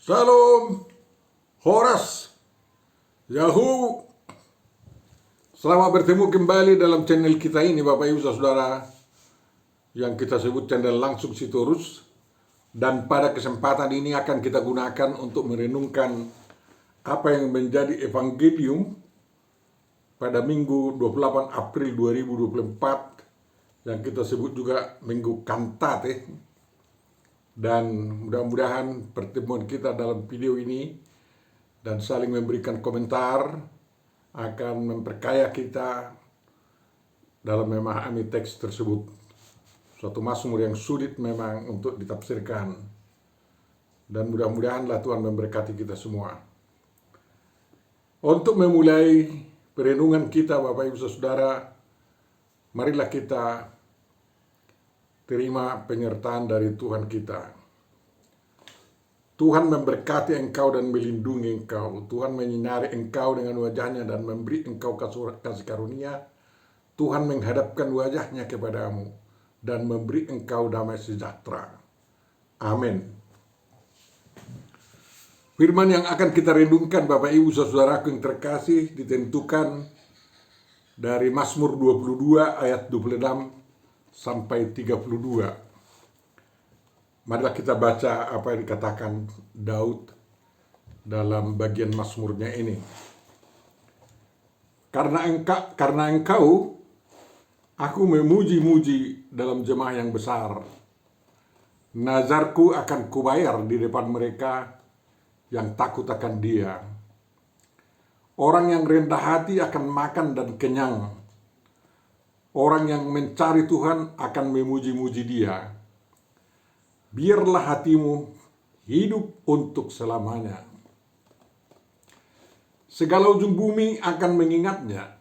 Salam, Horas, Yahoo. Selamat bertemu kembali dalam channel kita ini, Bapak Ibu Saudara, yang kita sebut channel Langsung Sitorus. Dan pada kesempatan ini akan kita gunakan untuk merenungkan apa yang menjadi evangelium pada Minggu 28 April 2024 yang kita sebut juga Minggu Kantate. Dan mudah-mudahan pertemuan kita dalam video ini dan saling memberikan komentar akan memperkaya kita dalam memahami teks tersebut. Suatu mazmur yang sulit memang untuk ditafsirkan. Dan mudah-mudahanlah Tuhan memberkati kita semua. Untuk memulai perenungan kita, Bapak Ibu Saudara, marilah kita terima penyertaan dari Tuhan kita. Tuhan memberkati engkau dan melindungi engkau. Tuhan menyinari engkau dengan wajahnya dan memberi engkau kasih karunia. Tuhan menghadapkan wajahnya kepadamu dan memberi engkau damai sejahtera. Amin. Firman yang akan kita renungkan, Bapak Ibu Saudaraku yang terkasih, ditentukan dari Mazmur 22 ayat 26 sampai 32. Marilah kita baca apa yang dikatakan Daud dalam bagian Mazmurnya ini. Karena engkau, aku memuji-muji dalam jemaah yang besar. Nazarku akan kubayar di depan mereka yang takut akan Dia. Orang yang rendah hati akan makan dan kenyang. Orang yang mencari Tuhan akan memuji-muji Dia. Biarlah hatimu hidup untuk selamanya. Segala ujung bumi akan mengingatnya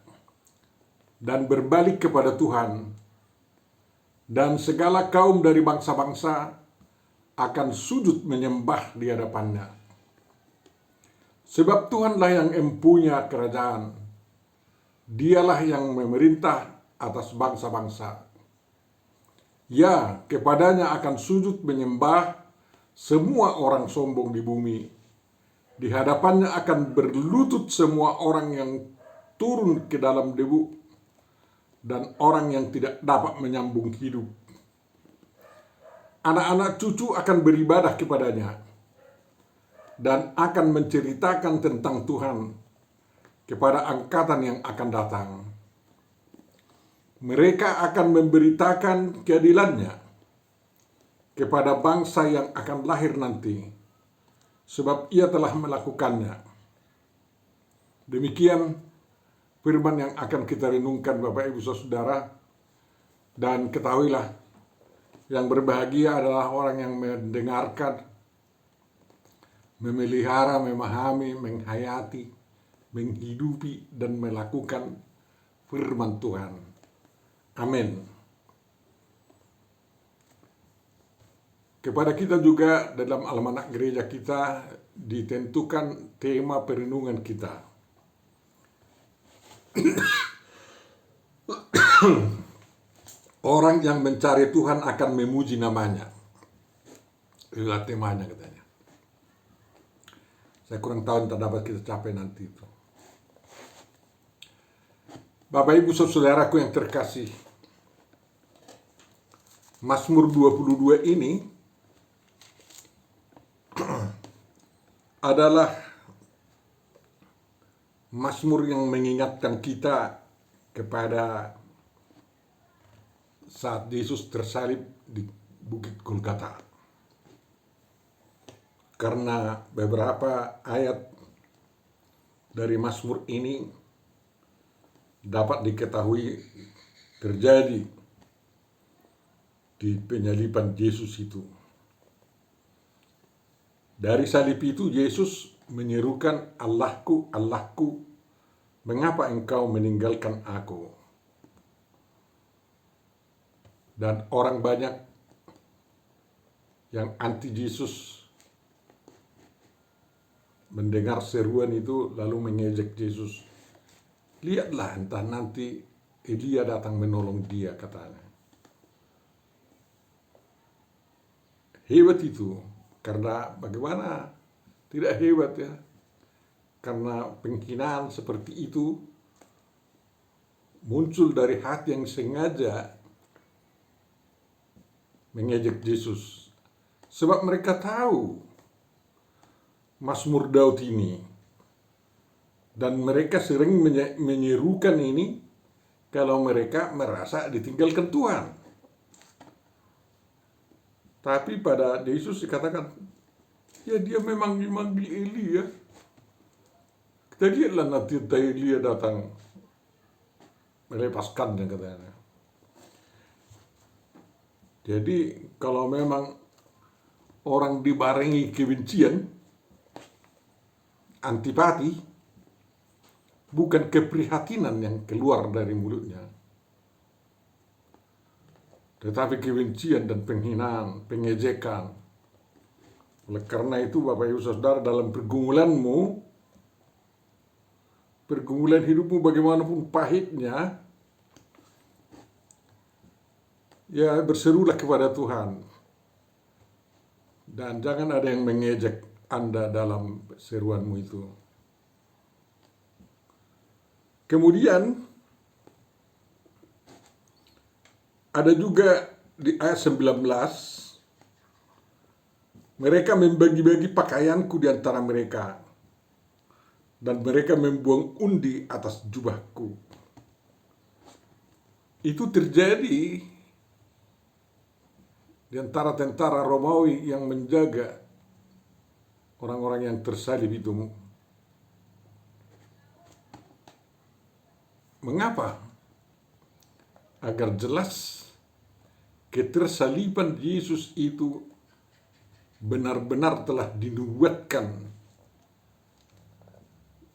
dan berbalik kepada Tuhan. Dan segala kaum dari bangsa-bangsa akan sujud menyembah di hadapannya. Sebab Tuhanlah yang empunya kerajaan. Dialah yang memerintah atas bangsa-bangsa. Ya, kepadanya akan sujud menyembah semua orang sombong di bumi. Di hadapannya akan berlutut semua orang yang turun ke dalam debu dan orang yang tidak dapat menyambung hidup. Anak-anak cucu akan beribadah kepadanya dan akan menceritakan tentang Tuhan kepada angkatan yang akan datang. Mereka akan memberitakan keadilannya kepada bangsa yang akan lahir nanti, sebab ia telah melakukannya. Demikian firman yang akan kita renungkan, Bapak Ibu Saudara, dan ketahuilah, yang berbahagia adalah orang yang mendengarkan, memelihara, memahami, menghayati, menghidupi, dan melakukan firman Tuhan. Amin. Kepada kita juga dalam almanak gereja kita ditentukan tema perenungan kita. Orang yang mencari Tuhan akan memuji namanya. Itulah temanya katanya. Saya kurang tahu entah dapat kita capai nanti itu. Bapak Ibu Saudaraku yang terkasih, Mazmur 22 ini adalah mazmur yang mengingatkan kita kepada saat Yesus tersalib di Bukit Golgota. Karena beberapa ayat dari mazmur ini dapat diketahui terjadi di penyaliban Yesus itu. Dari salib itu Yesus menyerukan, Allahku, Allahku, mengapa engkau meninggalkan aku? Dan orang banyak yang anti Yesus mendengar seruan itu lalu mengejek Yesus. Lihatlah, entah nanti Elia datang menolong dia, katanya. Hebat itu, karena bagaimana Tidak hebat ya. Karena penghinaan seperti itu muncul dari hati yang sengaja mengejek Yesus. Sebab mereka tahu Mazmur Daud ini. Dan mereka sering menyerukan ini kalau mereka merasa ditinggalkan Tuhan. Tapi pada Yesus dikatakan, ya dia memang dimanggil Elia. Kita lihatlah nanti Elia datang melepaskannya katanya. Jadi kalau memang orang dibarengi kebencian, antipati, bukan keprihatinan yang keluar dari mulutnya, tetapi kebencian dan penghinaan, pengejekan. Oleh karena itu Bapak Ibu Saudara, dalam pergumulan hidupmu bagaimanapun pahitnya, ya berserulah kepada Tuhan. Dan jangan ada yang mengejek Anda dalam seruanmu itu. Kemudian ada juga di ayat 19, mereka membagi-bagi pakaianku di antara mereka, dan mereka membuang undi atas jubahku. Itu terjadi di antara tentara Romawi yang menjaga orang-orang yang tersalib itu. Mengapa? Agar jelas ketersaliban Yesus itu benar-benar telah dinubuatkan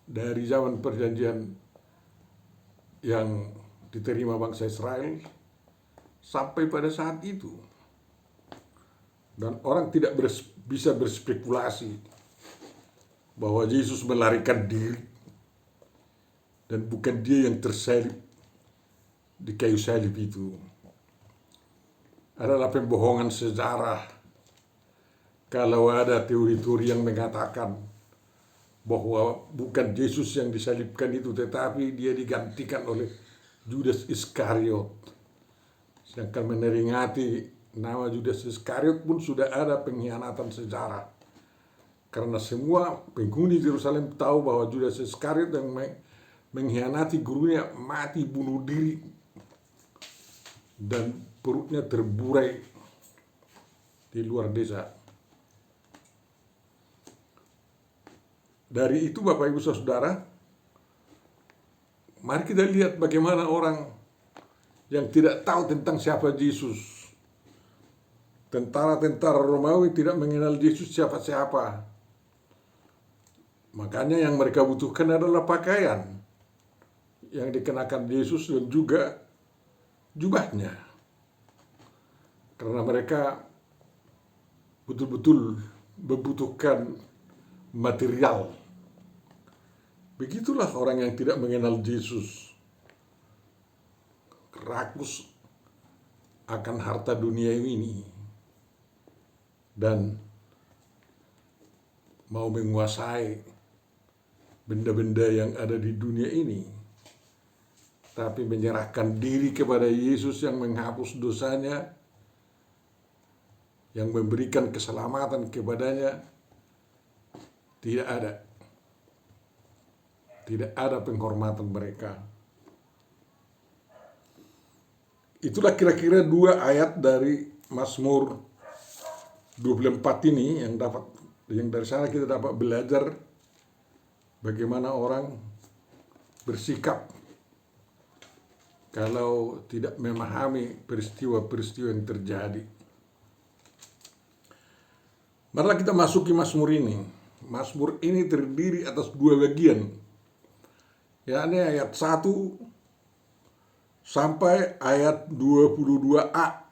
dari zaman perjanjian yang diterima bangsa Israel sampai pada saat itu. Dan orang tidak bisa berspekulasi bahwa Yesus melarikan diri dan bukan dia yang tersalib di kayu salib itu. Adalah pembohongan sejarah kalau ada teori-teori yang mengatakan bahwa bukan Yesus yang disalibkan itu, tetapi dia digantikan oleh Judas Iskariot. Sedangkan meneringati nama Judas Iskariot pun sudah ada pengkhianatan sejarah. Karena semua penghuni Yerusalem tahu bahwa Judas Iskariot yang mengkhianati gurunya mati bunuh diri dan perutnya terburai di luar desa. Dari itu Bapak Ibu Saudara, mari kita lihat bagaimana orang yang tidak tahu tentang siapa Yesus. Tentara-tentara Romawi tidak mengenal Yesus siapa-siapa. Makanya yang mereka butuhkan adalah pakaian yang dikenakan Yesus dan juga jubahnya. Karena mereka betul-betul membutuhkan material. Begitulah orang yang tidak mengenal Yesus, rakus akan harta dunia ini dan mau menguasai benda-benda yang ada di dunia ini, tapi menyerahkan diri kepada Yesus yang menghapus dosanya, yang memberikan keselamatan kepadanya, tidak ada penghormatan mereka. Itulah kira-kira 2 ayat dari Mazmur 24 ini yang dari sana kita dapat belajar bagaimana orang bersikap kalau tidak memahami peristiwa-peristiwa yang terjadi. Marilah kita masuki Mazmur ini. Mazmur ini terdiri atas 2 bagian, yakni ayat 1 sampai ayat 22a.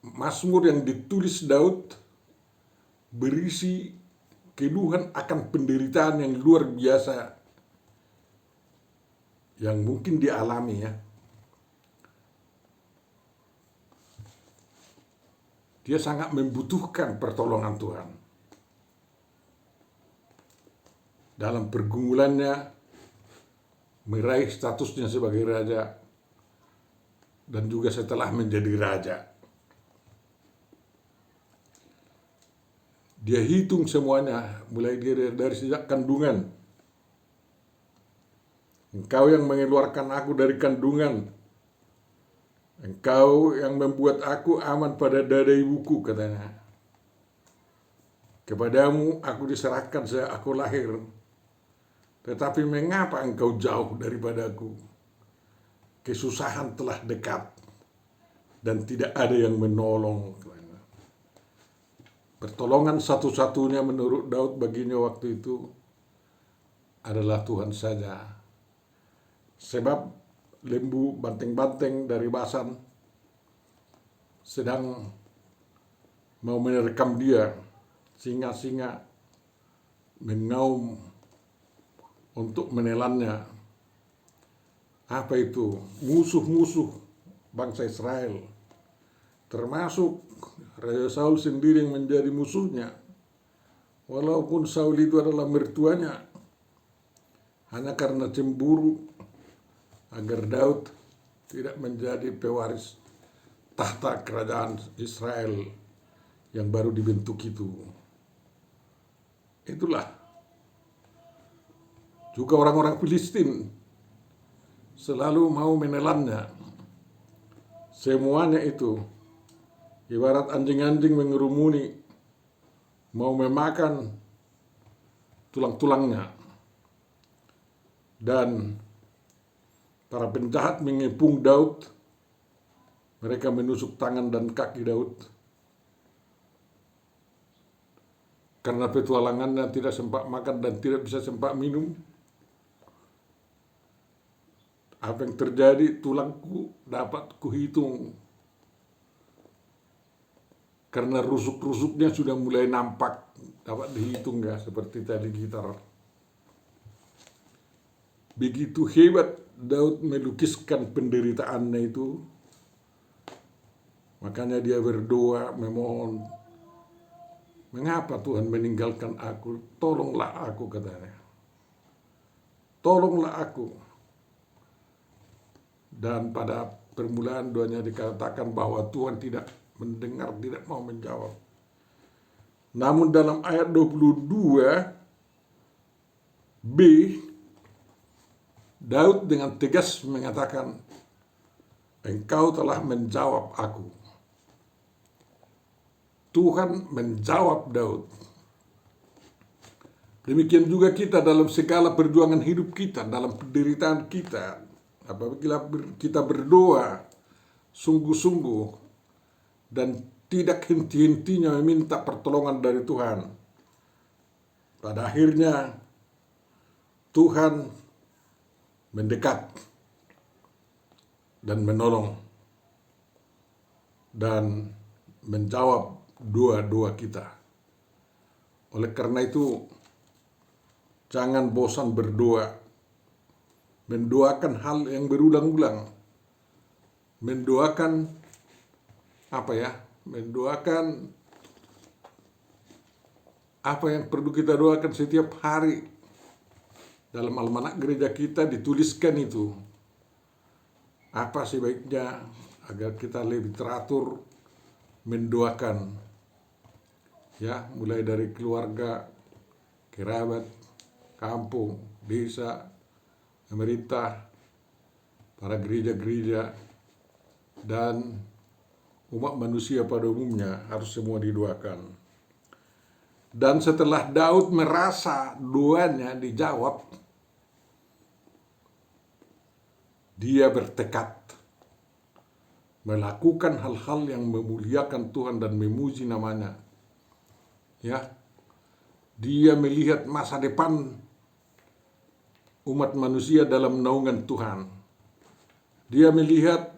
Mazmur yang ditulis Daud berisi keluhan akan penderitaan yang luar biasa yang mungkin dialami ya. dia sangat membutuhkan pertolongan Tuhan. Dalam pergumulannya meraih statusnya sebagai raja dan juga setelah menjadi raja. Dia hitung semuanya mulai dari sejak kandungan. Engkau yang mengeluarkan aku dari kandungan. Engkau yang membuat aku aman pada dada ibuku, katanya. Kepadamu aku diserahkan sejak aku lahir. Tetapi mengapa engkau jauh daripadaku? Kesusahan telah dekat dan tidak ada yang menolong. Pertolongan satu-satunya menurut Daud baginya waktu itu adalah Tuhan saja. Sebab lembu banteng-banteng dari Basan sedang mau menerkam dia. Singa-singa mengaum untuk menelannya. Apa itu? Musuh-musuh bangsa Israel. Termasuk Raja Saul sendiri yang menjadi musuhnya. Walaupun Saul itu adalah mertuanya. Hanya karena cemburu agar Daud tidak menjadi pewaris tahta kerajaan Israel yang baru dibentuk itu. Itulah juga orang-orang Filistin selalu mau menelannya. Semuanya itu ibarat anjing-anjing mengerumuni, mau memakan tulang-tulangnya. Dan para penjahat mengepung Daud. Mereka menusuk tangan dan kaki Daud. Karena petualangannya tidak sempat makan dan tidak bisa sempat minum. Apa yang terjadi, tulangku dapat kuhitung. Karena rusuk-rusuknya sudah mulai nampak, dapat dihitung ya, seperti tali gitar. Begitu hebat Daud melukiskan penderitaannya itu, makanya dia berdoa memohon, mengapa Tuhan meninggalkan aku? Tolonglah aku, katanya. Tolonglah aku. Dan pada permulaan doanya dikatakan bahwa Tuhan tidak mendengar, tidak mau menjawab. Namun dalam ayat 22b, Daud dengan tegas mengatakan, engkau telah menjawab aku. Tuhan menjawab Daud. Demikian juga kita dalam segala perjuangan hidup kita, dalam penderitaan kita. Apabila kita berdoa sungguh-sungguh dan tidak henti-hentinya meminta pertolongan dari Tuhan, pada akhirnya Tuhan mendekat dan menolong dan menjawab doa-doa kita. Oleh karena itu, jangan bosan berdoa, mendoakan hal yang berulang-ulang, mendoakan mendoakan apa yang perlu kita doakan setiap hari. Dalam almanak gereja kita dituliskan itu, apa sebaiknya agar kita lebih teratur mendoakan, ya, mulai dari keluarga, kerabat, kampung, desa, pemerintah, para gereja-gereja, dan umat manusia pada umumnya harus semua didoakan. Dan setelah Daud merasa doanya dijawab, dia bertekad melakukan hal-hal yang memuliakan Tuhan dan memuji namanya. Ya, dia melihat masa depan umat manusia dalam naungan Tuhan. Dia melihat,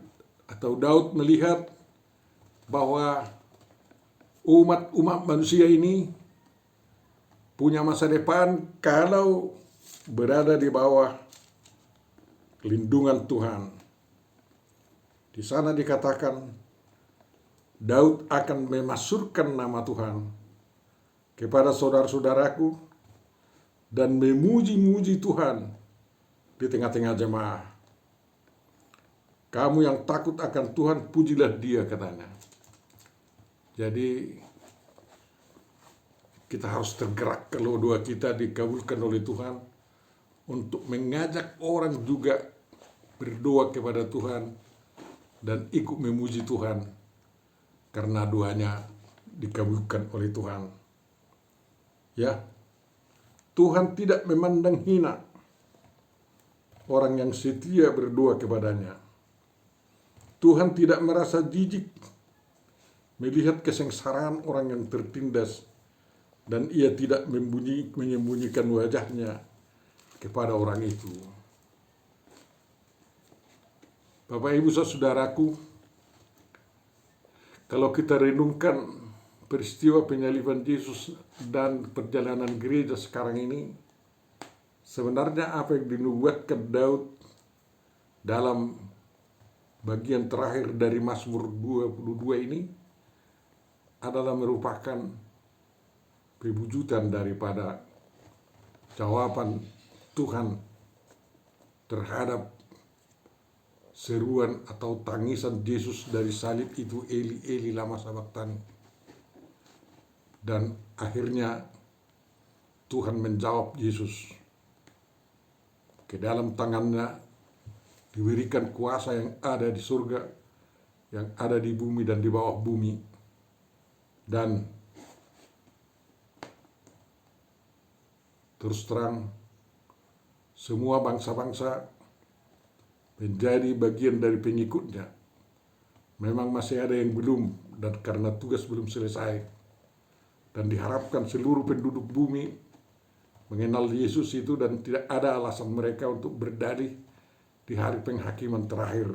atau Daud melihat, bahwa umat manusia ini punya masa depan kalau berada di bawah lindungan Tuhan. Di sana dikatakan Daud akan memasyurkan nama Tuhan kepada saudara-saudaraku dan memuji-muji Tuhan di tengah-tengah jemaah. Kamu yang takut akan Tuhan, pujilah Dia, katanya. Jadi kita harus tergerak kalau doa kita dikabulkan oleh Tuhan untuk mengajak orang juga berdoa kepada Tuhan dan ikut memuji Tuhan karena doanya dikabulkan oleh Tuhan. Ya, Tuhan tidak memandang hina orang yang setia berdoa kepadanya. Tuhan tidak merasa jijik melihat kesengsaraan orang yang tertindas, dan Ia tidak menyembunyikan wajahnya kepada orang itu. Bapak Ibu saudaraku, kalau kita renungkan peristiwa penyaliban Yesus dan perjalanan gereja sekarang ini, sebenarnya apa yang dinubuatkan Daud dalam bagian terakhir dari Mazmur 22 ini adalah merupakan pewujudan daripada jawaban Tuhan terhadap seruan atau tangisan Yesus dari salib itu, Eli, Eli lama sabachthani. Dan akhirnya Tuhan menjawab Yesus. Ke dalam tangannya diberikan kuasa yang ada di surga, yang ada di bumi dan di bawah bumi. Dan terus terang, semua bangsa-bangsa menjadi bagian dari pengikutnya. Memang masih ada yang belum, dan karena tugas belum selesai. Dan diharapkan seluruh penduduk bumi mengenal Yesus itu, dan tidak ada alasan mereka untuk berdalih di hari penghakiman terakhir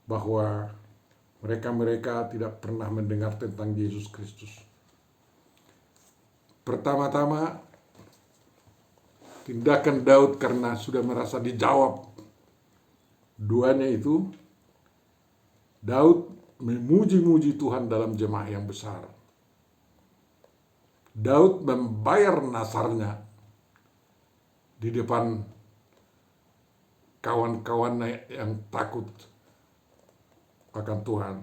bahwa mereka tidak pernah mendengar tentang Yesus Kristus. Pertama-tama, tindakan Daud karena sudah merasa dijawab doanya itu, Daud memuji-muji Tuhan dalam jemaah yang besar. Daud membayar nasarnya di depan kawan-kawannya yang takut akan Tuhan.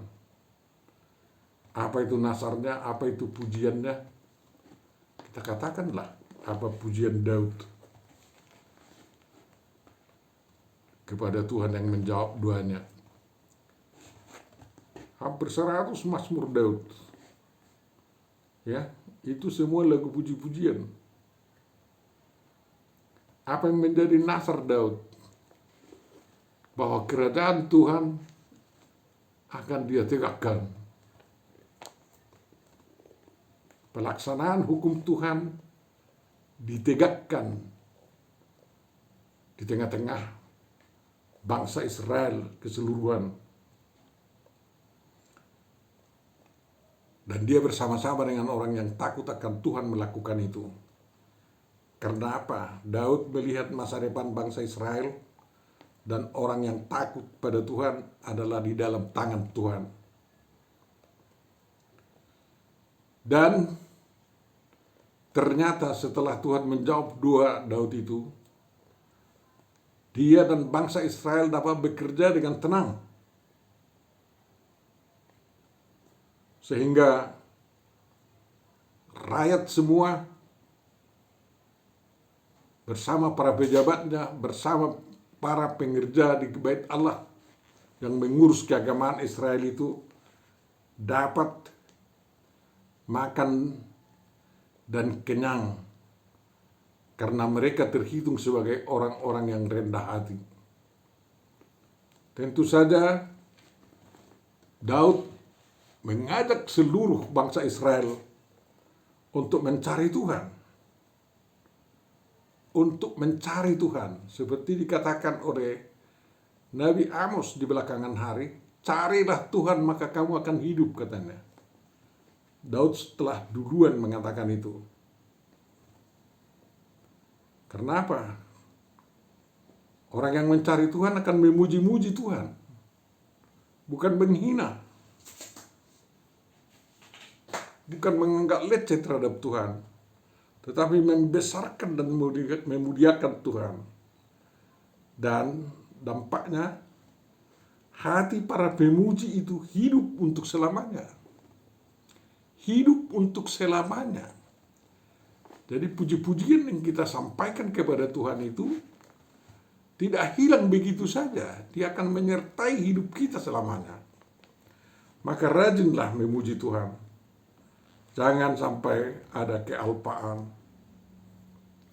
Apa itu nasarnya, apa itu pujiannya? Kita katakanlah apa pujian Daud kepada Tuhan yang menjawab doanya. Hampir 100 Mazmur Daud. Ya, itu semua lagu puji-pujian. Apa yang menjadi nasar Daud? Bahwa kerajaan Tuhan akan Dia tegakkan. Pelaksanaan hukum Tuhan ditegakkan di tengah-tengah bangsa Israel keseluruhan. Dan dia bersama-sama dengan orang yang takut akan Tuhan melakukan itu. Karena apa? Daud melihat masa depan bangsa Israel dan orang yang takut pada Tuhan adalah di dalam tangan Tuhan. Dan ternyata setelah Tuhan menjawab doa Daud itu, dia dan bangsa Israel dapat bekerja dengan tenang. Sehingga rakyat semua bersama para pejabatnya, bersama para pengerja di Bait Allah yang mengurus keagamaan Israel itu dapat makan dan kenyang karena mereka terhitung sebagai orang-orang yang rendah hati. Tentu saja Daud mengajak seluruh bangsa Israel untuk mencari Tuhan. Untuk mencari Tuhan, seperti dikatakan oleh Nabi Amos di belakangan hari, carilah Tuhan maka kamu akan hidup, katanya. Daud setelah duluan mengatakan itu. Karena apa? Orang yang mencari Tuhan akan memuji-muji Tuhan, bukan menghina. bukan menganggap leceh terhadap Tuhan, tetapi membesarkan dan memuliakan Tuhan. Dan dampaknya hati para pemuji itu hidup untuk selamanya. Hidup untuk selamanya. Jadi puji-pujian yang kita sampaikan kepada Tuhan itu tidak hilang begitu saja. Dia akan menyertai hidup kita selamanya. Maka rajinlah memuji Tuhan. Jangan sampai ada kealpaan.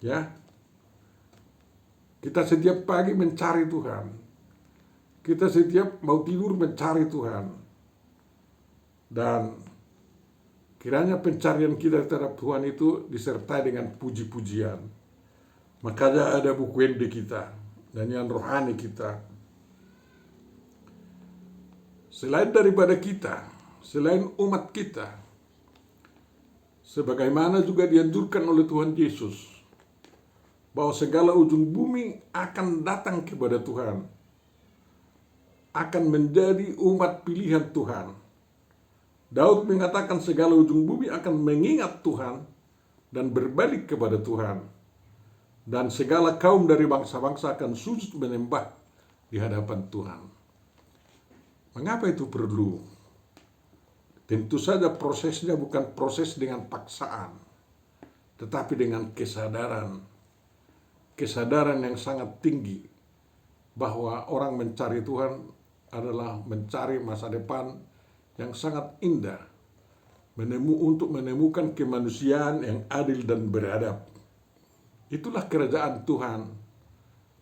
Ya. Kita setiap pagi mencari Tuhan. Kita setiap mau tidur mencari Tuhan. Dan kiranya pencarian kita terhadap Tuhan itu disertai dengan puji-pujian. Makanya ada buku ende kita, nyanyian rohani kita. Selain daripada kita, selain umat kita, sebagaimana juga dianjurkan oleh Tuhan Yesus, bahwa segala ujung bumi akan datang kepada Tuhan, akan menjadi umat pilihan Tuhan. Daud mengatakan segala ujung bumi akan mengingat Tuhan dan berbalik kepada Tuhan. Dan segala kaum dari bangsa-bangsa akan sujud menyembah di hadapan Tuhan. Mengapa itu perlu? Tentu saja prosesnya bukan proses dengan paksaan, tetapi dengan kesadaran. Kesadaran yang sangat tinggi bahwa orang mencari Tuhan adalah mencari masa depan yang sangat indah, untuk menemukan kemanusiaan yang adil dan beradab. Itulah kerajaan Tuhan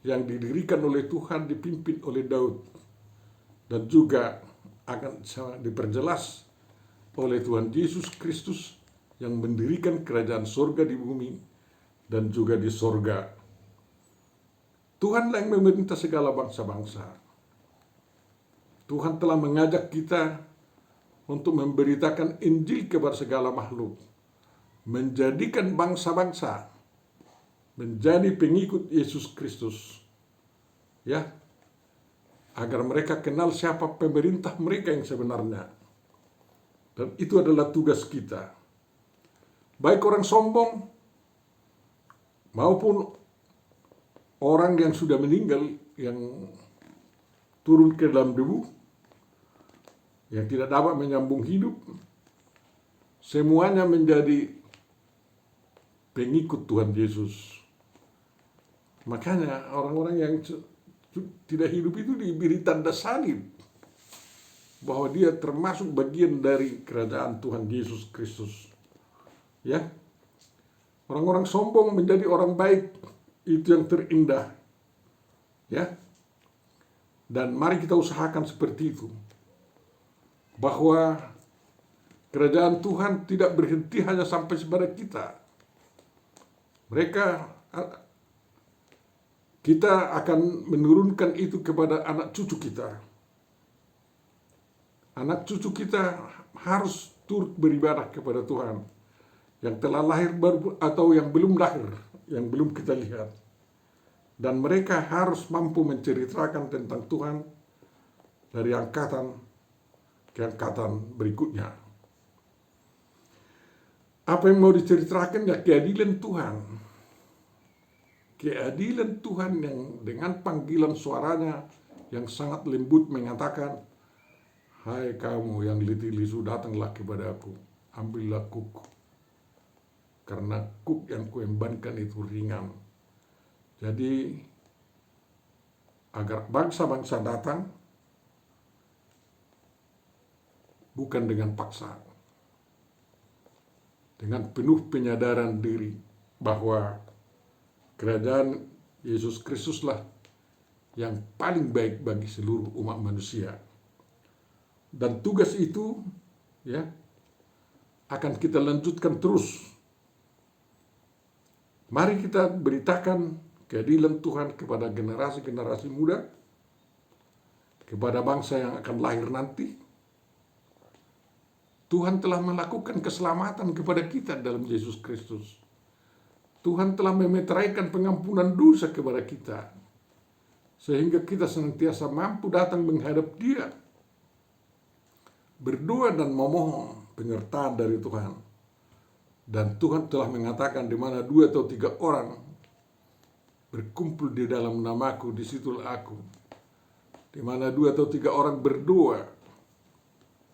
yang didirikan oleh Tuhan, dipimpin oleh Daud, dan juga akan diperjelas oleh Tuhan Yesus Kristus yang mendirikan kerajaan sorga di bumi dan juga di sorga. Tuhanlah yang memerintah segala bangsa-bangsa. Tuhan telah mengajak kita untuk memberitakan Injil kepada segala makhluk, menjadikan bangsa-bangsa menjadi pengikut Yesus Kristus, ya, agar mereka kenal siapa pemerintah mereka yang sebenarnya. Dan itu adalah tugas kita, baik orang sombong maupun orang yang sudah meninggal, yang turun ke dalam debu, yang tidak dapat menyambung hidup, semuanya menjadi pengikut Tuhan Yesus. Makanya orang-orang yang tidak hidup itu diberi tanda salib, bahwa dia termasuk bagian dari kerajaan Tuhan Yesus Kristus. Ya, orang-orang sombong menjadi orang baik, itu yang terindah. Ya, dan mari kita usahakan seperti itu, bahwa kerajaan Tuhan tidak berhenti hanya sampai kepada kita. Kita akan menurunkan itu kepada anak cucu kita. Anak cucu kita harus turut beribadah kepada Tuhan, yang telah lahir baru atau yang belum lahir, yang belum kita lihat. Dan mereka harus mampu menceritakan tentang Tuhan dari angkatan ke angkatan berikutnya. Apa yang mau diceritakan? Ya keadilan Tuhan. Keadilan Tuhan yang dengan panggilan suaranya yang sangat lembut mengatakan, "Hai kamu yang letih lesu, datanglah kepada aku, ambillah kuk. Karena kuk yang kuembankan itu ringan." Jadi, agar bangsa-bangsa datang bukan dengan paksa, dengan penuh penyadaran diri bahwa kerajaan Yesus Kristuslah yang paling baik bagi seluruh umat manusia. Dan tugas itu, ya, akan kita lanjutkan terus. Mari kita beritakan keadilan Tuhan kepada generasi-generasi muda, kepada bangsa yang akan lahir nanti. Tuhan telah melakukan keselamatan kepada kita dalam Yesus Kristus. Tuhan telah memeteraikan pengampunan dosa kepada kita, sehingga kita senantiasa mampu datang menghadap Dia, berdoa dan memohon penyertaan dari Tuhan. Dan Tuhan telah mengatakan di mana 2 atau 3 orang berkumpul di dalam namaku, di situlah aku. Di mana 2 atau 3 orang berdoa,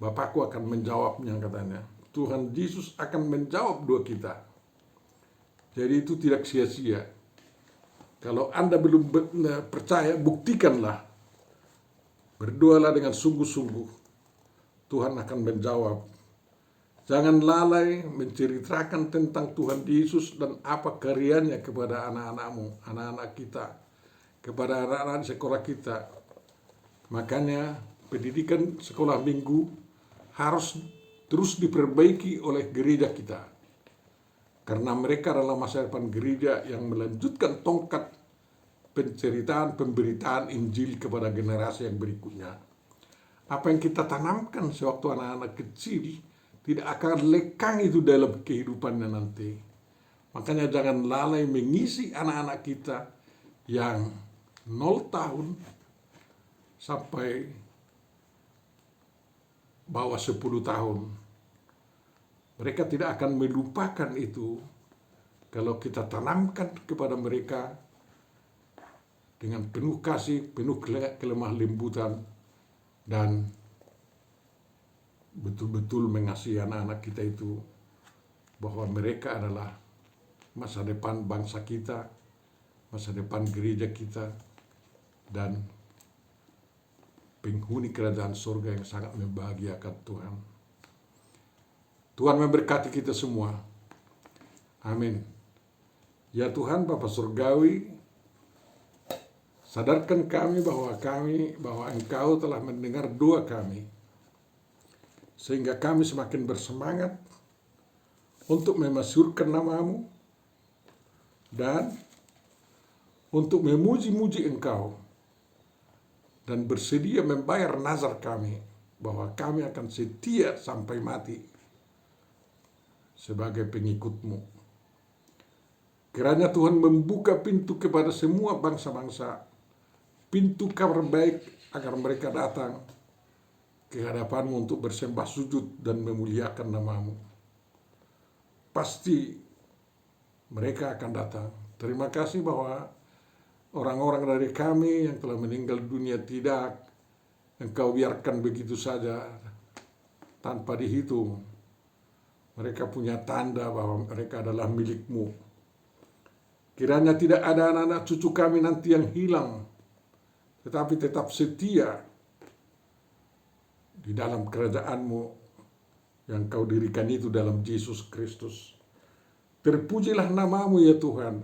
Bapakku akan menjawabnya, katanya. Tuhan Yesus akan menjawab doa kita. Jadi itu tidak sia-sia. Kalau Anda belum percaya, buktikanlah. Berdoalah dengan sungguh-sungguh. Tuhan akan menjawab. Jangan lalai menceritakan tentang Tuhan Yesus dan apa karyanya kepada anak-anakmu, anak-anak kita, kepada anak-anak sekolah kita. Makanya pendidikan sekolah minggu harus terus diperbaiki oleh gereja kita. Karena mereka adalah masa depan gereja yang melanjutkan tongkat penceritaan, pemberitaan Injil kepada generasi yang berikutnya. Apa yang kita tanamkan sewaktu anak-anak kecil tidak akan lekang itu dalam kehidupannya nanti. Makanya jangan lalai mengisi anak-anak kita yang 0 tahun sampai bawah 10 tahun. Mereka tidak akan melupakan itu kalau kita tanamkan kepada mereka dengan penuh kasih, penuh kelemah lembutan, dan betul-betul mengasihi anak-anak kita itu, bahwa mereka adalah masa depan bangsa kita, masa depan gereja kita, dan penghuni kerajaan surga yang sangat membahagiakan Tuhan. Tuhan memberkati kita semua. Amin. Ya Tuhan Bapa Surgawi, sadarkan kami bahwa Engkau telah mendengar doa kami, sehingga kami semakin bersemangat untuk memasyurkan nama-Mu dan untuk memuji-muji Engkau, dan bersedia membayar nazar kami bahwa kami akan setia sampai mati sebagai pengikut-Mu. Kiranya Tuhan membuka pintu kepada semua bangsa-bangsa, pintu kabar baik, agar mereka datang ke hadapan-Mu untuk bersembah sujud dan memuliakan nama-Mu. Pasti mereka akan datang. Terima kasih bahwa orang-orang dari kami yang telah meninggal dunia tidak Engkau biarkan begitu saja tanpa dihitung. Mereka punya tanda bahwa mereka adalah milik-Mu. Kiranya tidak ada anak-anak cucu kami nanti yang hilang, tetapi tetap setia di dalam kerajaan-Mu yang Kau dirikan itu dalam Yesus Kristus. Terpujilah nama-Mu ya Tuhan.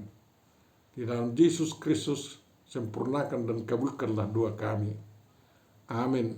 Di dalam Yesus Kristus, sempurnakan dan kabulkanlah doa kami. Amin.